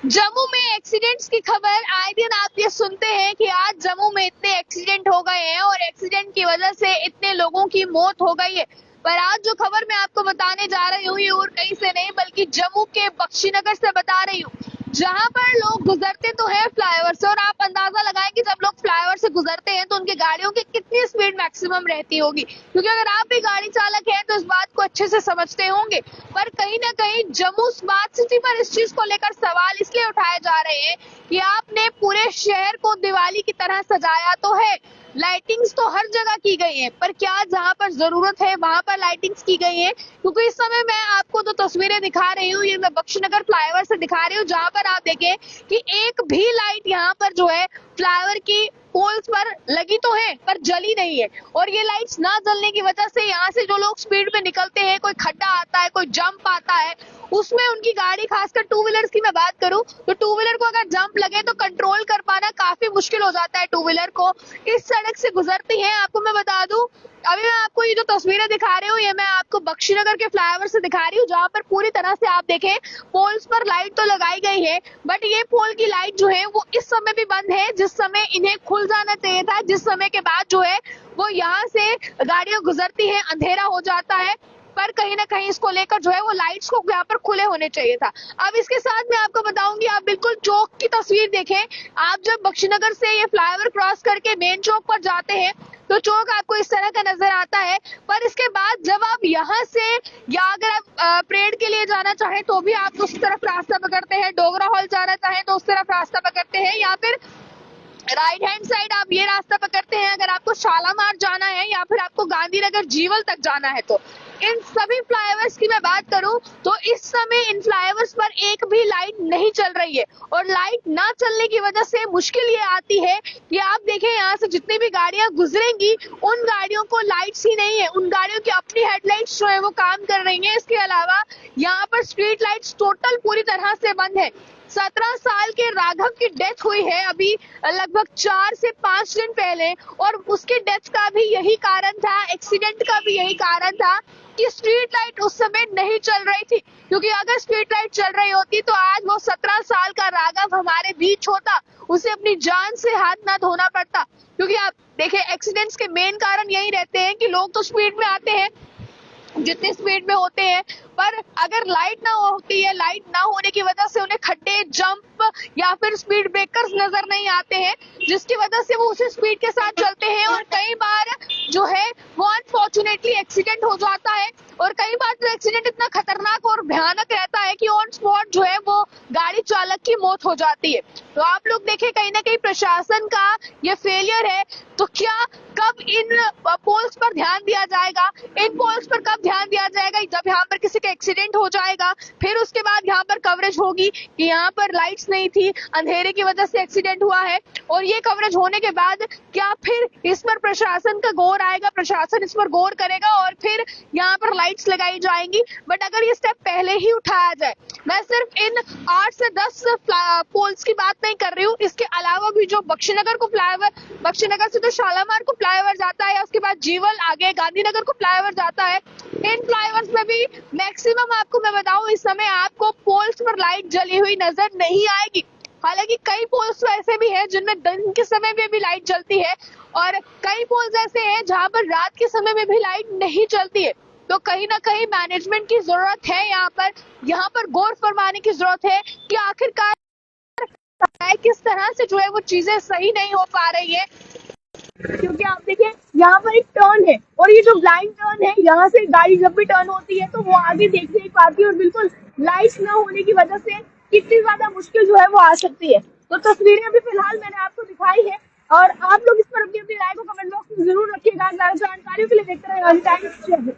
जम्मू में एक्सीडेंट्स की खबर आए दिन आप ये सुनते हैं कि आज जम्मू में इतने एक्सीडेंट हो गए हैं और एक्सीडेंट की वजह से इतने लोगों की मौत हो गई है। पर आज जो खबर मैं आपको बताने जा रही हूँ ये और कहीं से नहीं बल्कि जम्मू के बख्शीनगर से बता रही हूँ, जहाँ पर लोग गुजरते तो हैं फ्लाईओवर से और आप अंदाजा लगाएं कि जब लोग फ्लाईओवर से गुजरते हैं तो उनकी गाड़ियों की कितनी स्पीड मैक्सिमम रहती होगी, क्योंकि अगर आप भी गाड़ी चालक हैं तो इस बात को अच्छे से समझते होंगे। पर कहीं ना कहीं जम्मू स्मार्ट सिटी पर इस चीज को लेकर सवाल इसलिए उठाए जा रहे हैं कि आपने पूरे शहर को दिवाली की तरह सजाया तो है, लाइटिंग्स तो हर जगह की गई है, पर क्या जहां पर जरूरत है वहां पर लाइटिंग्स की गई है? क्योंकि इस समय मैं आपको जो तस्वीरें दिखा रही हूँ ये मैं बख्शीनगर फ्लाईओवर से दिखा रही हूँ, जहां पर आप देखें कि एक भी लाइट यहाँ पर जो है फ्लाईओवर की पोल्स पर लगी तो है पर जली नहीं है। और ये लाइट्स ना जलने की वजह से यहाँ से जो लोग स्पीड में निकलते हैं, कोई खड्डा आता है, कोई जंप आता है, उसमें उनकी गाड़ी, खासकर टू व्हीलर्स की मैं बात करूं तो टू व्हीलर को अगर जंप लगे तो कंट्रोल कर पाना काफी मुश्किल हो जाता है टू व्हीलर को। इस सड़क से गुजरती है, आपको मैं बता दूं, अभी मैं आपको ये जो तस्वीरें दिखा रही हूँ ये मैं आपको बख्शीनगर के फ्लाईओवर से दिखा रही हूँ, जहाँ पर पूरी तरह से आप देखें पोल्स पर लाइट तो लगाई गई है, बट ये पोल की लाइट जो है वो इस समय भी बंद है जिस समय इन्हें खुल जाना चाहिए था, जिस समय के बाद जो है वो यहाँ से गाड़ियां गुजरती है अंधेरा हो जाता है। पर कहीं ना कहीं इसको लेकर जो है वो लाइट्स को यहाँ पर खुले होने चाहिए था। अब इसके साथ मैं आपको बताऊंगी, आप बिल्कुल चौक की तस्वीर देखें, आप जब बख्शीनगर से ये फ्लाईओवर क्रॉस करके मेन चौक पर जाते हैं तो चौक आपको इस तरह का नजर आता है। पर इसके बाद जब आप यहाँ से या अगर आप परेड के लिए जाना चाहें तो भी आप उस तरफ रास्ता पकड़ते हैं, डोगरा हॉल जाना चाहें तो उस तरफ रास्ता पकड़ते हैं, या फिर राइट हैंड साइड आप ये रास्ता पकड़ते हैं अगर आपको शालामार जाना है या फिर आपको गांधीनगर जीवल तक जाना है। तो इन सभी फ्लाईओवर्स की मैं बात करूं तो इस समय इन फ्लाईओवर्स पर एक भी लाइट नहीं चल रही है और लाइट ना चलने की वजह से मुश्किल ये आती है कि आप देखें यहाँ से जितनी भी गाड़ियां गुजरेंगी उन गाड़ियों को लाइट्स ही नहीं है, उन गाड़ियों की अपनी हेडलाइट्स जो है वो काम कर रही है। इसके अलावा यहाँ पर स्ट्रीट लाइट्स टोटल पूरी तरह से बंद है। 17 साल के राघव की डेथ हुई है अभी लगभग 4 से 5 दिन पहले, और उसकी डेथ का भी यही कारण था, एक्सीडेंट का भी यही कारण था कि स्ट्रीट लाइट उस समय नहीं चल रही थी, क्योंकि अगर स्ट्रीट लाइट चल रही होती तो आज वो 17 साल का राघव हमारे बीच होता, उसे अपनी जान से हाथ ना धोना पड़ता। क्योंकि आप देखें एक्सीडेंट्स के मेन कारण यही रहते हैं कि लोग तो स्पीड में आते हैं जितने स्पीड में होते हैं, पर अगर लाइट ना होती है, लाइट ना होने की वजह से उन्हें खड्डे, जंप या फिर स्पीड ब्रेकर्स नजर नहीं आते हैं, जिसकी वजह से वो उसी स्पीड के साथ चलते हैं और कई बार जो है वो अनफॉर्चुनेटली एक्सीडेंट हो जाता है। और कई बार तो एक्सीडेंट इतना खतरनाक और भयानक रहता है कि ऑन स्पॉट जो है वो गाड़ी चालक की मौत हो जाती है। तो आप लोग देखें कहीं ना कहीं प्रशासन का ये फेलियर है। तो क्या कब इन पोल्स पर ध्यान दिया जाएगा, इन पोल्स पर कब ध्यान दिया जाएगा? जब यहाँ पर किसी का एक्सीडेंट हो जाएगा फिर उसके बाद यहाँ पर कवरेज होगी कि यहाँ पर लाइट्स नहीं थी, अंधेरे की वजह से एक्सीडेंट हुआ है, और ये कवरेज होने के बाद क्या फिर इस पर प्रशासन का गौर आएगा, प्रशासन इस पर गौर करेगा और फिर यहाँ पर लाइट्स लगाई जाएंगी। बट अगर ये स्टेप पहले ही उठाया जाए, मैं सिर्फ इन 8 से 10 पोल्स की बात नहीं कर रही हूँ, इसके अलावा भी जो बख्शीनगर को फ्लाईओवर, बख्शीनगर से तो शालामार को फ्लाईओवर जाता है, उसके बाद जीवल आगे गांधीनगर को फ्लाईओवर जाता है, इन फ्लाईओवर्स में भी मैक्सिमम आपको मैं बताऊं इस समय आपको पोल्स पर लाइट जली हुई नजर नहीं आएगी। हालांकि कई पोल्स तो ऐसे भी हैं जिनमें दिन के समय में भी लाइट जलती है और कई पोल्स ऐसे हैं जहां पर रात के समय में भी लाइट नहीं चलती है। तो कहीं ना कहीं मैनेजमेंट की जरूरत है, यहाँ पर गौर फरमाने की जरूरत है कि आखिरकार किस तरह से जो है वो चीजें सही नहीं हो पा रही है। क्योंकि आप देखिए यहाँ पर एक टर्न है और ये जो ब्लाइंड टर्न है, यहाँ से गाड़ी जब भी टर्न होती है तो वो आगे देख नहीं पाती और बिल्कुल लाइट न होने की वजह से कितनी ज्यादा मुश्किल जो है वो आ सकती है। तो तस्वीरें अभी फिलहाल मैंने आपको दिखाई है और आप लोग इस पर अपनी अपनी राय को कमेंट बॉक्स में जरूर रखिएगा। ज्यादा जानकारियों के लिए देखते रहिए।